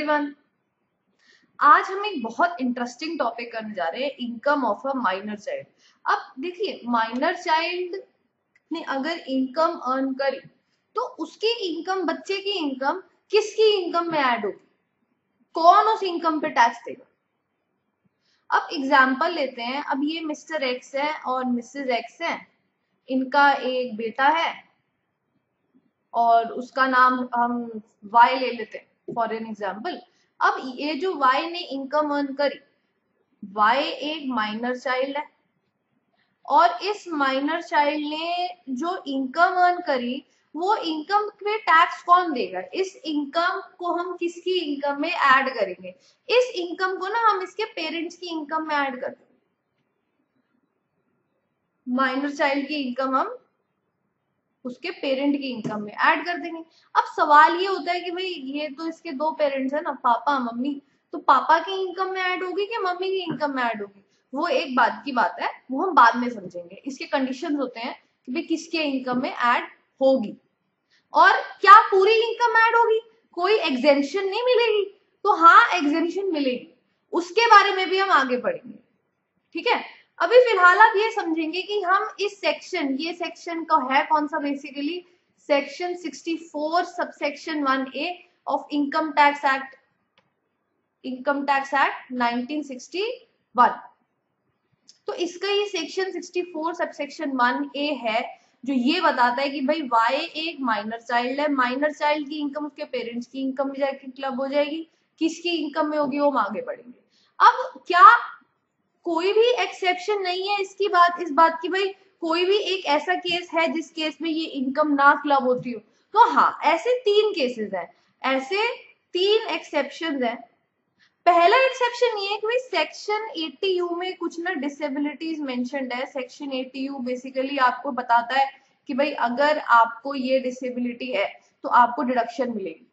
Everyone, आज हम एक बहुत इंटरेस्टिंग टॉपिक करने जा रहे हैं, income of a minor child. अब देखिए, माइनर चाइल्ड ने अगर इनकम अर्न करी तो उसकी इनकम, बच्चे की इनकम किसकी इनकम में ऐड होगी? कौन उस इनकम पे टैक्स देगा? अब एग्जाम्पल लेते हैं। अब ये मिस्टर एक्स है और मिसेज एक्स है, इनका एक बेटा है और उसका नाम हम वाई ले लेते हैं फॉर एन एग्जाम्पल। अब ये जो वाई ने इनकम अर्न करी, वाई एक माइनर चाइल्ड है और इस माइनर चाइल्ड ने जो इनकम अर्न करी, वो इनकम पे टैक्स कौन देगा? इस इनकम को हम किसकी इनकम में ऐड करेंगे? इस इनकम को ना हम इसके पेरेंट्स की इनकम में ऐड कर देंगे। माइनर चाइल्ड की इनकम हम उसके पेरेंट की इनकम में ऐड कर देंगे। अब सवाल ये होता है कि भाई ये तो इसके दो पेरेंट्स है ना, पापा मम्मी, तो पापा की इनकम में ऐड होगी कि मम्मी की इनकम में ऐड होगी? वो एक बात की बात है, वो हम बाद में समझेंगे। इसके कंडीशंस होते हैं कि भाई किसके इनकम में ऐड होगी और क्या पूरी इनकम ऐड होगी, कोई एग्जेम्पशन नहीं मिलेगी। तो हाँ, एग्जेम्पशन मिलेगी, उसके बारे में भी हम आगे पढ़ेंगे। ठीक है, अभी फिलहाल आप ये समझेंगे कि हम इस सेक्शन, ये सेक्शन का है कौन सा? Basically section 64 subsection 1A of income tax act, income tax act 1961। तो इसका ये सेक्शन 64 सबसेक्शन 1A है जो ये बताता है कि भाई वाई एक माइनर चाइल्ड है, माइनर चाइल्ड की इनकम उसके पेरेंट्स की इनकम में जाके क्लब हो जाएगी। किसकी इनकम में होगी वो हम आगे पढ़ेंगे। अब क्या कोई भी एक्सेप्शन नहीं है इसकी बात, इस बात की भाई कोई भी एक ऐसा केस है जिस केस में ये इनकम ना क्लब होती हो? तो हाँ, ऐसे 3 केसेस हैं, ऐसे 3 एक्सेप्शन हैं। पहला एक्सेप्शन ये है कि भाई सेक्शन 80U में कुछ ना डिसेबिलिटीज मेंशन्ड है। सेक्शन 80U बेसिकली आपको बताता है कि भाई अगर आपको ये डिसेबिलिटी है तो आपको डिडक्शन मिलेगी,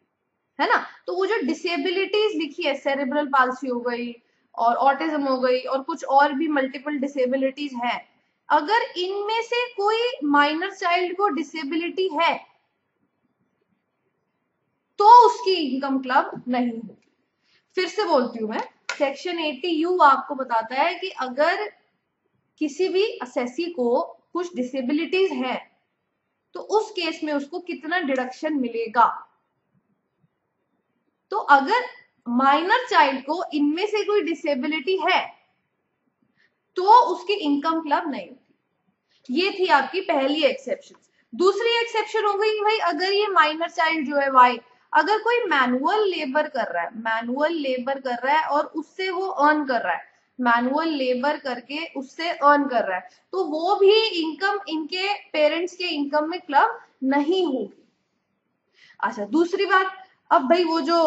है ना। तो वो जो डिसेबिलिटीज लिखी है, सेरेब्रल पाल्सी हो गई और ऑटिज्म हो गई और कुछ और भी मल्टीपल डिसेबिलिटीज हैं, अगर इनमें से कोई माइनर चाइल्ड को डिसेबिलिटी है तो उसकी इनकम क्लब नहीं होगी। फिर से बोलती हूं मैं, सेक्शन 80U आपको बताता है कि अगर किसी भी असेसी को कुछ डिसेबिलिटीज है तो उस केस में उसको कितना डिडक्शन मिलेगा। तो अगर माइनर चाइल्ड को इनमें से कोई डिसेबिलिटी है तो उसकी इनकम क्लब नहीं होगी। ये थी आपकी पहली एक्सेप्शन। दूसरी एक्सेप्शन हो गई कि भाई अगर ये माइनर चाइल्ड जो है वाई, अगर कोई मैनुअल लेबर कर रहा है, मैनुअल लेबर कर रहा है और उससे वो अर्न कर रहा है, मैनुअल लेबर करके उससे अर्न कर रहा है, तो वो भी इनकम इनके पेरेंट्स के इनकम में क्लब नहीं होगी। अच्छा, दूसरी बात, अब भाई वो जो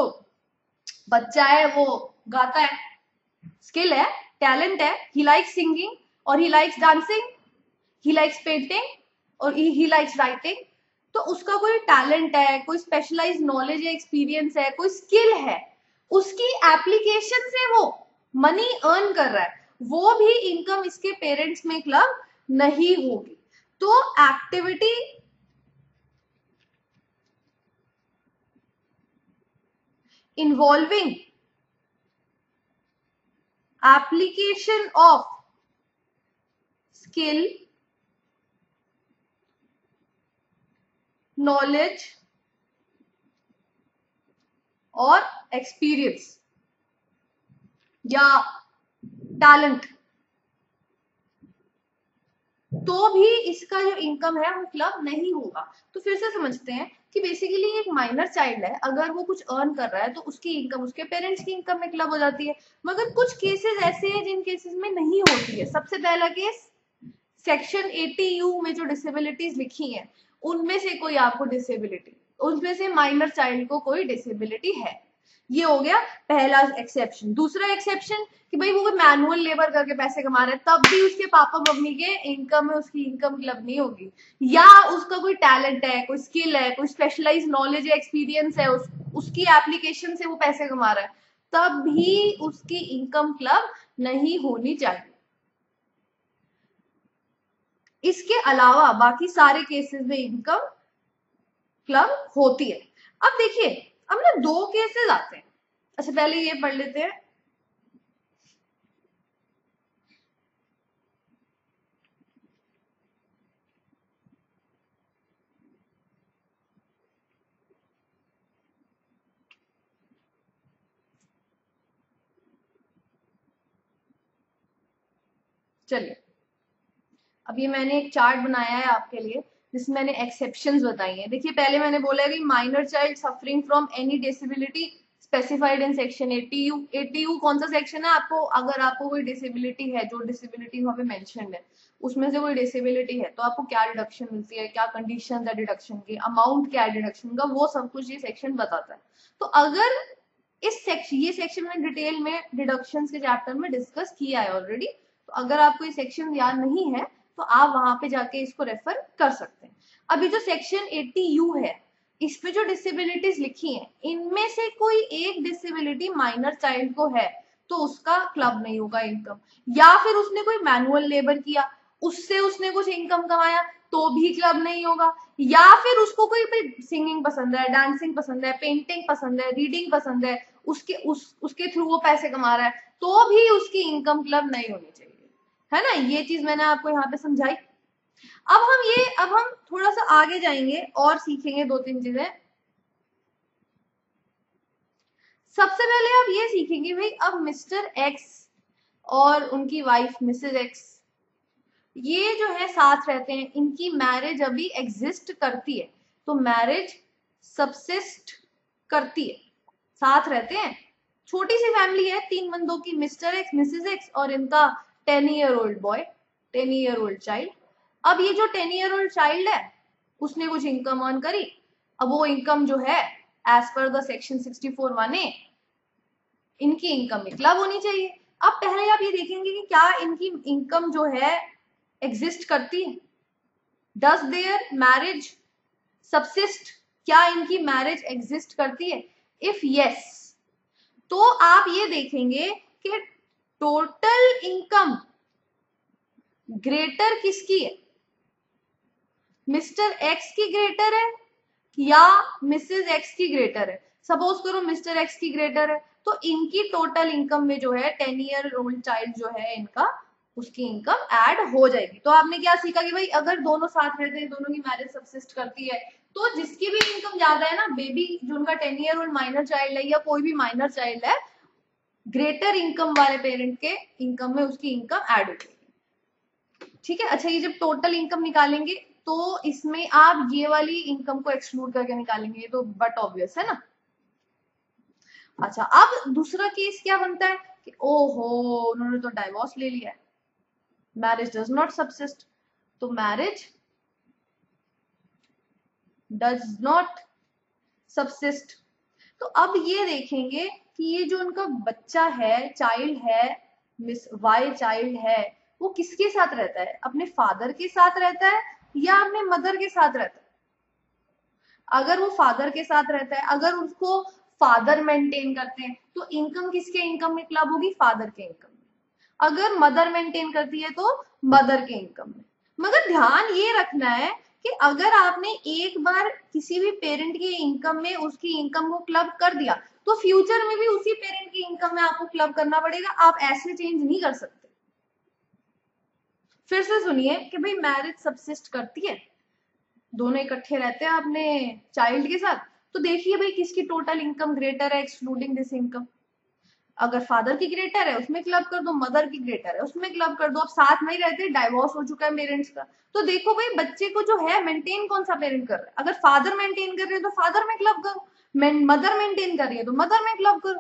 बच्चा है वो गाता है, स्किल है, टैलेंट है, ही लाइक्स सिंगिंग और he likes dancing, he likes painting और ही लाइक्स राइटिंग। तो उसका कोई टैलेंट है, कोई स्पेशलाइज्ड नॉलेज या एक्सपीरियंस है, कोई स्किल है, उसकी एप्लीकेशन से वो मनी अर्न कर रहा है, वो भी इनकम इसके पेरेंट्स में क्लब नहीं होगी। तो activity involving application of skill, knowledge और experience या टैलेंट, तो भी इसका जो इनकम है वो क्लब नहीं होगा। तो फिर से समझते हैं कि बेसिकली एक माइनर चाइल्ड है, अगर वो कुछ अर्न कर रहा है तो उसकी इनकम उसके पेरेंट्स की इनकम में क्लब हो जाती है। मगर कुछ केसेस ऐसे हैं जिन केसेस में नहीं होती है। सबसे पहला केस, सेक्शन 80U में जो डिसेबिलिटीज लिखी हैं उनमें से कोई आपको डिसेबिलिटी, उनमें से माइनर चाइल्ड को कोई डिसेबिलिटी है, ये हो गया पहला एक्सेप्शन। दूसरा एक्सेप्शन कि भाई वो मैनुअल लेबर करके पैसे कमा रहे हैं, तब भी उसके पापा मम्मी के इनकम में उसकी इनकम क्लब नहीं होगी। या उसका कोई टैलेंट है, कोई स्किल है, कोई स्पेशलाइज्ड नॉलेज या एक्सपीरियंस है, उसकी एप्लीकेशन से वो पैसे कमा रहा है, तब भी उसकी इनकम क्लब नहीं होनी चाहिए। इसके अलावा बाकी सारे केसेस में इनकम क्लब होती है। अब देखिए, अब ना 2 केसेस आते हैं। अच्छा पहले ये पढ़ लेते हैं। चलिए, अब ये मैंने एक चार्ट बनाया है आपके लिए जिसमें मैंने एक्सेप्शंस बताई हैं। देखिए पहले मैंने बोला है कि minor child suffering from any disability specified in section 80U। 80U कौन सा सेक्शन है? आपको अगर आपको कोई डिसेबिलिटी है, जो डिसेबिलिटी वहां पे मेंशन है उसमें से कोई डिसेबिलिटी है तो आपको क्या डिडक्शन मिलती है, क्या कंडीशन है डिडक्शन की, अमाउंट क्या है डिडक्शन का, वो सब कुछ ये सेक्शन बताता है। तो अगर इस सेक्शन, ये सेक्शन में डिटेल में डिडक्शंस के चैप्टर में डिस्कस किया है ऑलरेडी, तो अगर आपको ये सेक्शन याद नहीं है तो आप वहां पे जाके इसको रेफर कर सकते हैं। अभी जो सेक्शन 80U है इसमें जो डिसेबिलिटीज लिखी हैं इनमें से कोई एक डिसेबिलिटी माइनर चाइल्ड को है तो उसका क्लब नहीं होगा इनकम, या फिर उसने कोई मैनुअल लेबर किया उससे उसने कुछ इनकम कमाया तो भी क्लब नहीं होगा, या फिर उसको कोई भी सिंगिंग पसंद है, डांसिंग पसंद है, पेंटिंग पसंद है, रीडिंग पसंद है, उसके थ्रू वो पैसे कमा रहा है तो भी उसकी इनकम क्लब नहीं होनी चाहिए, है ना। ये चीज मैंने आपको यहाँ पे समझाई। अब हम थोड़ा सा आगे जाएंगे और सीखेंगे दो तीन चीजें। सबसे पहले आप ये सीखेंगे भाई, अब मिस्टर एक्स और उनकी वाइफ मिसेज एक्स ये जो है साथ रहते हैं, इनकी मैरिज अभी एग्जिस्ट करती है, तो मैरिज सबसिस्ट करती है, साथ रहते हैं। छोटी सी फैमिली है 3 बंदों की, मिस्टर एक्स, मिसेज एक्स और इनका 10 year old boy, 10 year old child. अब ये जो 10 ईयर ओल्ड चाइल्ड है उसने कुछ इनकम अर्न करी, अब वो इनकम जो है एज पर द सेक्शन 64 माने इनकी इनकम में क्लब होनी चाहिए। अब पहले आप ये देखेंगे कि क्या इनकी इनकम जो है एग्जिस्ट करती है, डज देयर मैरिज सबसिस्ट, क्या इनकी मैरिज एग्जिस्ट करती है? इफ यस तो आप ये देखेंगे कि टोटल इनकम ग्रेटर किसकी है, मिस्टर एक्स की ग्रेटर है या मिसेज एक्स की ग्रेटर है। सपोज करो मिस्टर एक्स की ग्रेटर है तो इनकी टोटल इनकम में जो है 10 ईयर ओल्ड चाइल्ड जो है इनका, उसकी इनकम ऐड हो जाएगी। तो आपने क्या सीखा कि भाई अगर दोनों साथ रहते हैं, दोनों की मैरिज सबसिस्ट करती है, तो जिसकी भी इनकम ज्यादा है ना, बेबी जो उनका 10 ईयर ओल्ड माइनर चाइल्ड है या कोई भी माइनर चाइल्ड है, ग्रेटर इनकम वाले पेरेंट के इनकम में उसकी इनकम ऐड हो जाएगी। ठीक है। अच्छा, ये जब टोटल इनकम निकालेंगे तो इसमें आप ये वाली इनकम को एक्सक्लूड करके निकालेंगे, ये तो बट ऑब्वियस है ना। अच्छा, अब दूसरा केस क्या बनता है कि ओहो उन्होंने तो डाइवोर्स ले लिया है, मैरिज डज नॉट सबसिस्ट, तो मैरिज डज नॉट सबसिस्ट। तो अब ये देखेंगे कि ये जो उनका बच्चा है, चाइल्ड है, मिस वाई चाइल्ड है, वो किसके साथ रहता है, अपने फादर के साथ रहता है या अपने मदर के साथ रहता है। अगर वो फादर के साथ रहता है, अगर उसको फादर मेंटेन करते हैं तो इनकम किसके इनकम में क्लब होगी, फादर के इनकम में। अगर मदर मेंटेन करती है तो मदर के इनकम में। मगर ध्यान ये रखना है कि अगर आपने एक बार किसी भी पेरेंट की इनकम में उसकी इनकम को क्लब कर दिया तो फ्यूचर में भी उसी पेरेंट की इनकम में आपको क्लब करना पड़ेगा, आप ऐसे चेंज नहीं कर सकते। फिर से सुनिए कि भाई मैरिज सबसिस्ट करती है, दोनों इकट्ठे रहते हैं अपने चाइल्ड के साथ, तो देखिए भाई किसकी टोटल इनकम ग्रेटर है एक्सक्लूडिंग दिस इनकम। अगर फादर की ग्रेटर है उसमें क्लब कर दो, मदर की ग्रेटर है उसमें क्लब कर दो। अब साथ में ही रहते, डाइवोर्स हो चुका है पेरेंट्स का, तो देखो भाई बच्चे को जो है मेंटेन कौन सा पेरेंट कर रहा है। अगर फादर मेंटेन कर रहे हैं तो फादर में क्लब करो, मदर मेंटेन कर रही है तो मदर में क्लब करो।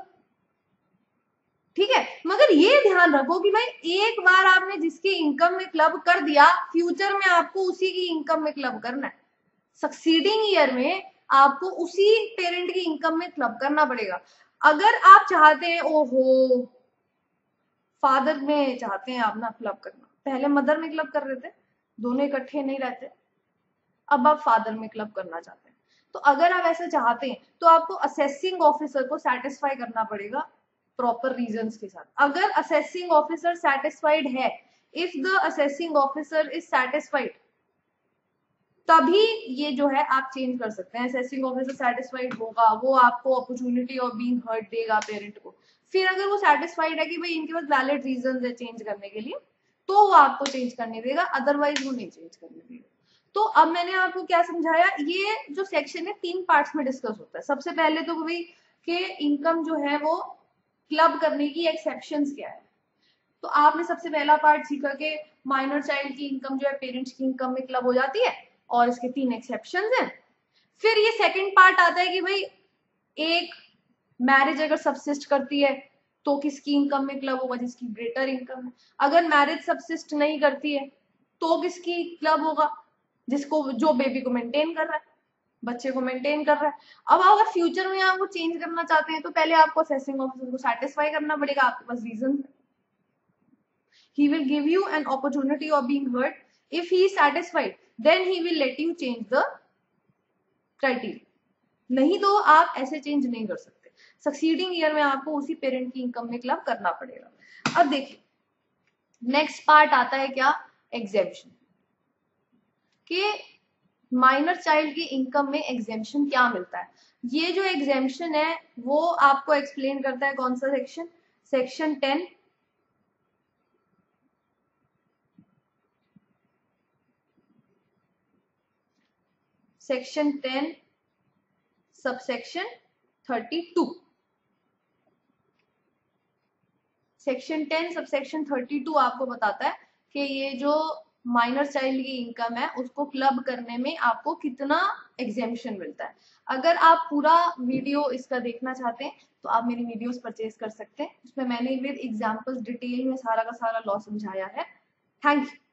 ठीक है, मगर ये ध्यान रखो कि भाई एक बार आपने जिसकी इनकम में क्लब कर दिया, फ्यूचर में आपको उसी की इनकम में क्लब करना है, सक्सीडिंग ईयर में आपको उसी पेरेंट की इनकम में क्लब करना पड़ेगा। अगर आप चाहते हैं ओहो फादर में चाहते हैं आप ना क्लब करना, पहले मदर में क्लब कर रहे थे, दोनों इकट्ठे नहीं रहते, अब आप फादर में क्लब करना चाहते हैं, तो अगर आप ऐसा चाहते हैं तो आपको असेसिंग ऑफिसर को सेटिस्फाई करना पड़ेगा प्रॉपर रीजंस के साथ। अगर असेसिंग ऑफिसर सेटिस्फाइड है, if the assessing officer is satisfied तभी ये जो है आप चेंज कर सकते हैं। असेसिंग ऑफिसर सेटिस्फाइड होगा, वो आपको अपॉर्चुनिटी ऑफ बीइंग हर्ड देगा पेरेंट को। फिर अगर वो सेटिस्फाइड है कि भाई इनके पास वैलिड रीजन है चेंज करने के लिए, तो वो आपको चेंज करने देगा, अदरवाइज वो नहीं चेंज करने देगा। तो अब मैंने आपको क्या समझाया, ये जो सेक्शन है 3 पार्ट्स में डिस्कस होता है। सबसे पहले तो भाई कि इनकम जो है वो क्लब करने की एक्सेप्शंस क्या है। तो आपने सबसे पहला पार्ट सीखा कि माइनर चाइल्ड की इनकम जो है पेरेंट्स की इनकम में क्लब हो जाती है, और इसके 3 एक्सेप्शंस हैं। फिर ये सेकंड पार्ट आता है कि भाई एक मैरिज अगर सबसिस्ट करती है तो किसकी इनकम में क्लब होगा, जिसकी ग्रेटर इनकम है। अगर मैरिज सबसिस्ट नहीं करती है तो किसकी क्लब होगा, जिसको जो बेबी को मेंटेन कर रहा है, बच्चे को मेंटेन कर रहा है। अब अगर फ्यूचर में आपको चेंज करना चाहते हैं तो पहले आपको असेसिंग ऑफिसर को सेटिस्फाई करना पड़ेगा, आपके पास reason. He will give you an opportunity of being heard. If he is satisfied, then he will let you change the criteria. नहीं तो आप ऐसे चेंज नहीं कर सकते। सक्सीडिंग ईयर में आपको उसी पेरेंट की इनकम में क्लब करना पड़ेगा। अब देखिए नेक्स्ट पार्ट आता है क्या, एग्जेम्पशन। कि माइनर चाइल्ड की इनकम में एग्जेम्पशन क्या मिलता है। ये जो एग्जेम्पशन है वो आपको एक्सप्लेन करता है कौन सा section, section 10 section 10 subsection 32। Section 10 subsection 32 आपको बताता है कि ये जो माइनर चाइल्ड की इनकम है उसको क्लब करने में आपको कितना एग्जेम्पशन मिलता है। अगर आप पूरा वीडियो इसका देखना चाहते हैं तो आप मेरी वीडियोस परचेज कर सकते हैं, उसमें मैंने विद एग्जांपल्स डिटेल में सारा का सारा लॉ समझाया है। Thank you.